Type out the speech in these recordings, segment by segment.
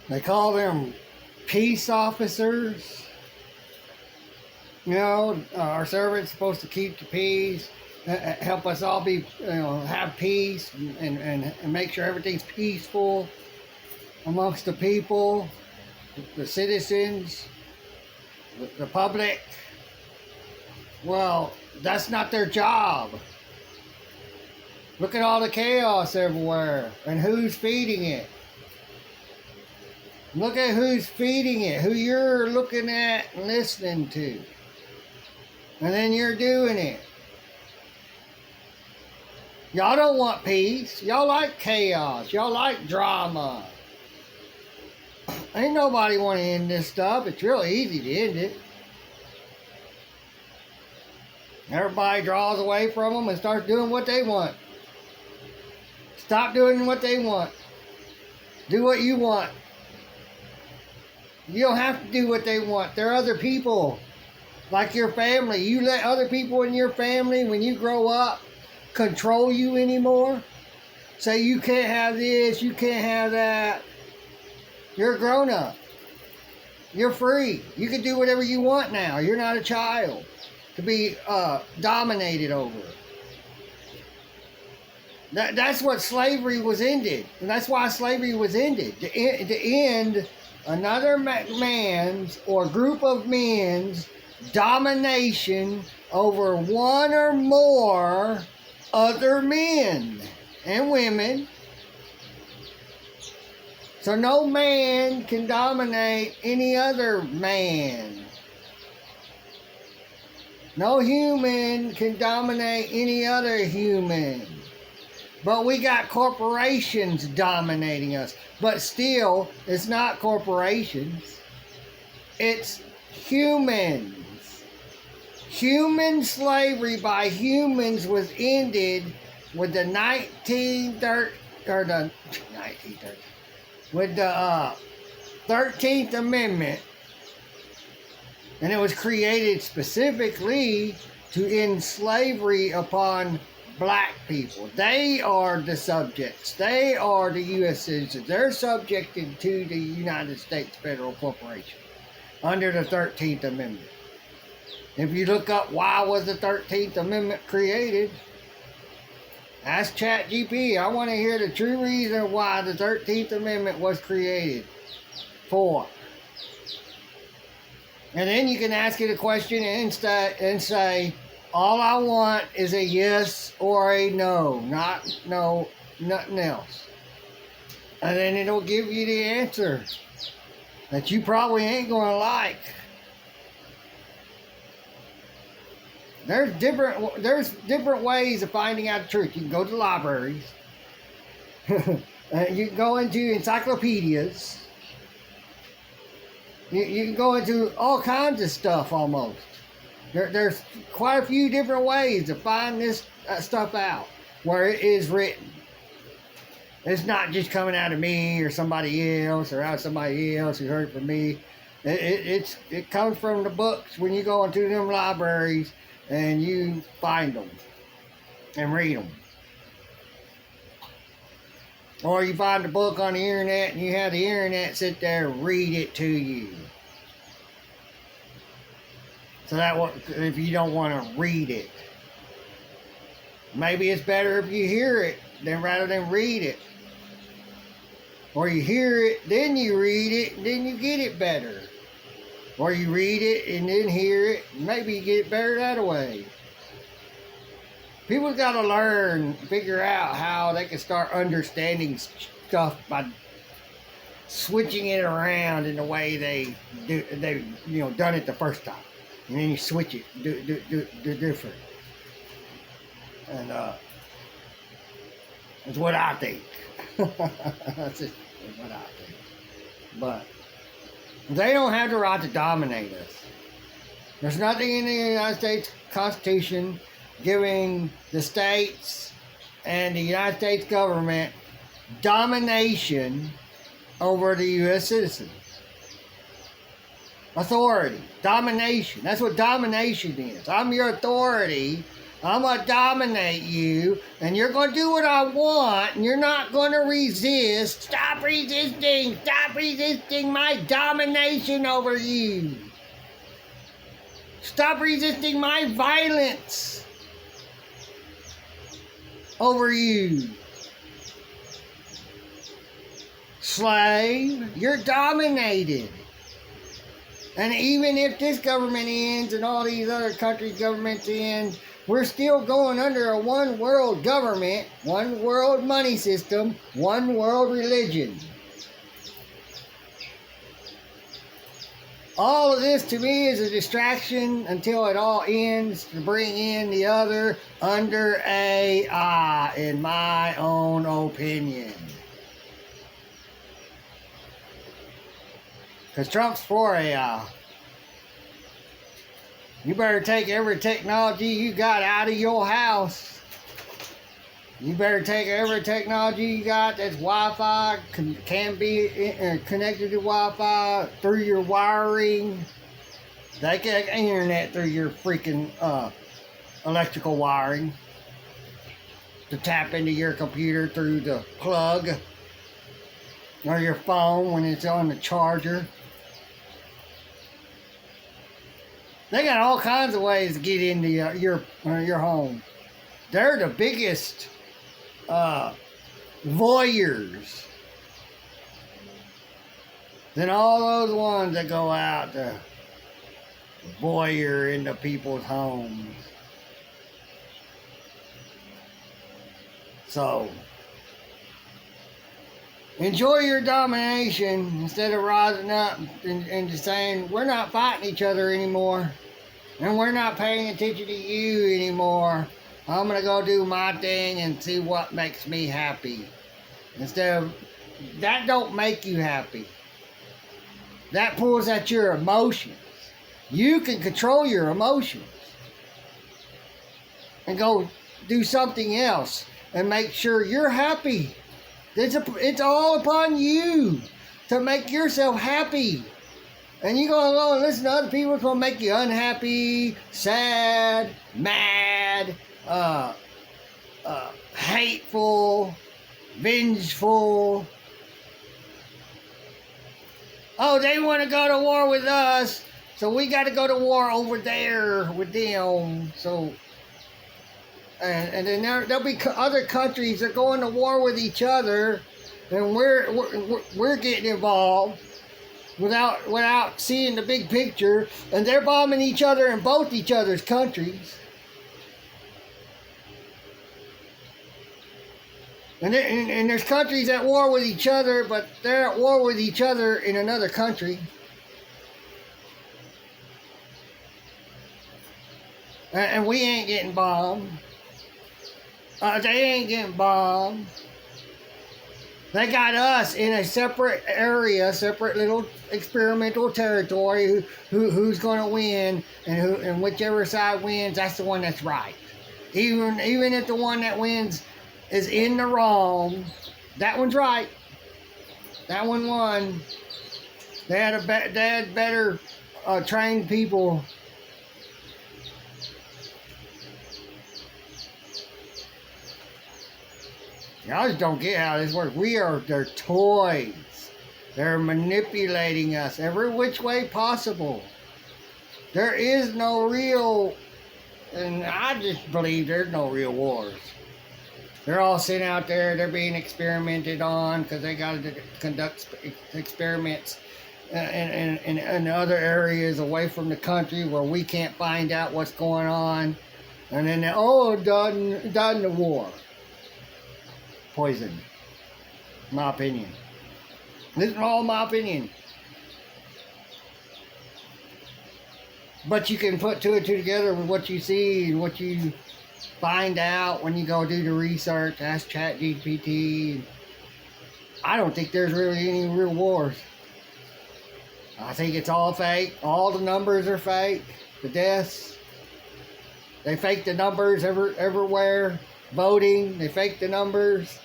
They call them peace officers. You know, our servant's supposed to keep the peace, help us all be, have peace and make sure everything's peaceful amongst the people, the citizens, the public. Well, that's not their job. Look at all the chaos everywhere and who's feeding it. Look at who's feeding it, who you're looking at and listening to. And then you're doing it. Y'all don't want peace. Y'all like chaos. Y'all like drama. Ain't nobody want to end this stuff. It's real easy to end it. Everybody draws away from them and starts doing what they want. Stop doing what they want. Do what you want. You don't have to do what they want. They're other people. Like your family. You let other people in your family, when you grow up, control you anymore. Say you can't have this, you can't have that. You're a grown-up. You're free. You can do whatever you want now. You're not a child to be dominated over. That's what slavery was ended. And that's why slavery was ended. To end another man's or group of men's domination over one or more other men and women. So no man can dominate any other man. No human can dominate any other human. But we got corporations dominating us. But still, it's not corporations. It's humans. Human slavery by humans was ended with the 13th Amendment. And it was created specifically to end slavery upon black people. They are the subjects. They are the U.S. citizens. They're subjected to the United States Federal Corporation under the 13th Amendment. If you look up why was the 13th Amendment created, ask ChatGPT. I want to hear the true reason why the 13th Amendment was created for. And then you can ask it a question and say, all I want is a yes or a no, nothing else. And then it'll give you the answer that you probably ain't going to like. There's different ways of finding out the truth. You can go to libraries. You can go into encyclopedias. You can go into all kinds of stuff almost. There's quite a few different ways to find this stuff out where it is written. It's not just coming out of me or somebody else or out of somebody else who heard it from me. It comes from the books when you go into them libraries and you find them and read them. Or you find a book on the internet and you have the internet sit there and read it to you. So that if you don't want to read it. Maybe it's better if you hear it rather than read it. Or you hear it, then you read it, and then you get it better. Or you read it and then hear it, and maybe you get it better that way. People got to learn, figure out how they can start understanding stuff by switching it around in the way they done it the first time, and then you switch it, do different, and that's what I think. That's just what I think. But they don't have the right to dominate us. There's nothing in the United States Constitution giving the states and the United States government domination over the U.S. citizens. Authority. Domination. That's what domination is. I'm your authority I'm going to dominate you, and you're going to do what I want, and you're not going to resist. Stop resisting. Stop resisting my domination over you. Stop resisting my violence over you. Slave, you're dominated. And even if this government ends and all these other countries' governments end, we're still going under a one world government, one world money system, one world religion. All of this to me is a distraction until it all ends to bring in the other under AI, in my own opinion. Because Trump's for AI. You better take every technology you got out of your house. You better take every technology you got that's Wi-Fi, can be connected to Wi-Fi through your wiring. They get internet through your freaking electrical wiring to tap into your computer through the plug or your phone when it's on the charger. They got all kinds of ways to get into your home. They're the biggest voyeurs than all those ones that go out to voyeur into people's homes. So, enjoy your domination instead of rising up and just saying, we're not fighting each other anymore. And we're not paying attention to you anymore. I'm going to go do my thing and see what makes me happy. Instead of, that don't make you happy. That pulls at your emotions. You can control your emotions. And go do something else and make sure you're happy. It's all upon you to make yourself happy. And you're going to go and listen to other people. It's going to make you unhappy, sad, mad, hateful, vengeful. Oh, they want to go to war with us, so we got to go to war over there with them. So, and then there'll be other countries that are going to war with each other, and we're getting involved without seeing the big picture, and they're bombing each other in both each other's countries. And there's countries at war with each other, but they're at war with each other in another country. And we ain't getting bombed. They ain't getting bombed. They got us in a separate area, separate little experimental territory. Who's going to win, and whichever side wins, that's the one that's right. Even if the one that wins is in the wrong, that one's right. That one won. They had better trained people. Y'all just don't get how this works. We are their toys. They're manipulating us every which way possible. There is no real, and I just believe there's no real wars. They're all sitting out there. They're being experimented on because they got to conduct experiments in other areas away from the country where we can't find out what's going on. And then, died in the war. Poison. My opinion. This is all my opinion. But you can put two and two together with what you see and what you find out when you go do the research. Ask ChatGPT. I don't think there's really any real wars. I think it's all fake. All the numbers are fake. The deaths. They fake the numbers everywhere. Voting. They fake the numbers.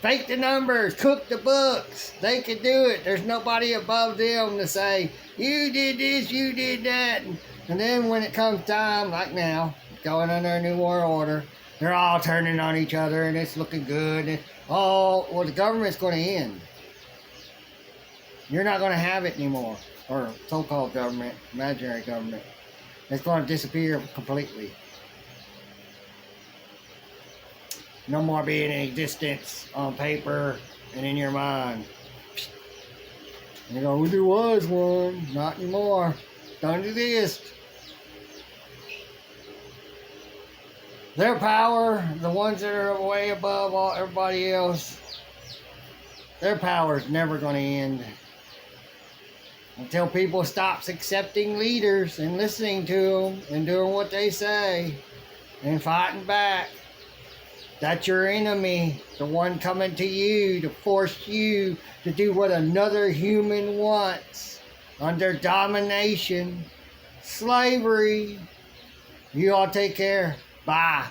Fake the numbers, cook the books. They can do it. There's nobody above them to say, you did this, you did that. And then when it comes time, like now, going under a new world order. They're all turning on each other, and it's looking good. And well, the government's going to end. You're not going to have it anymore, or so-called government, imaginary government. It's going to disappear completely. No more being in existence on paper and in your mind. And you go, well, there was one. Not anymore. Don't exist. Their power, the ones that are way above everybody else, their power is never going to end. Until people stops accepting leaders and listening to them and doing what they say and fighting back. That's your enemy, the one coming to you to force you to do what another human wants under domination, slavery. You all take care. Bye.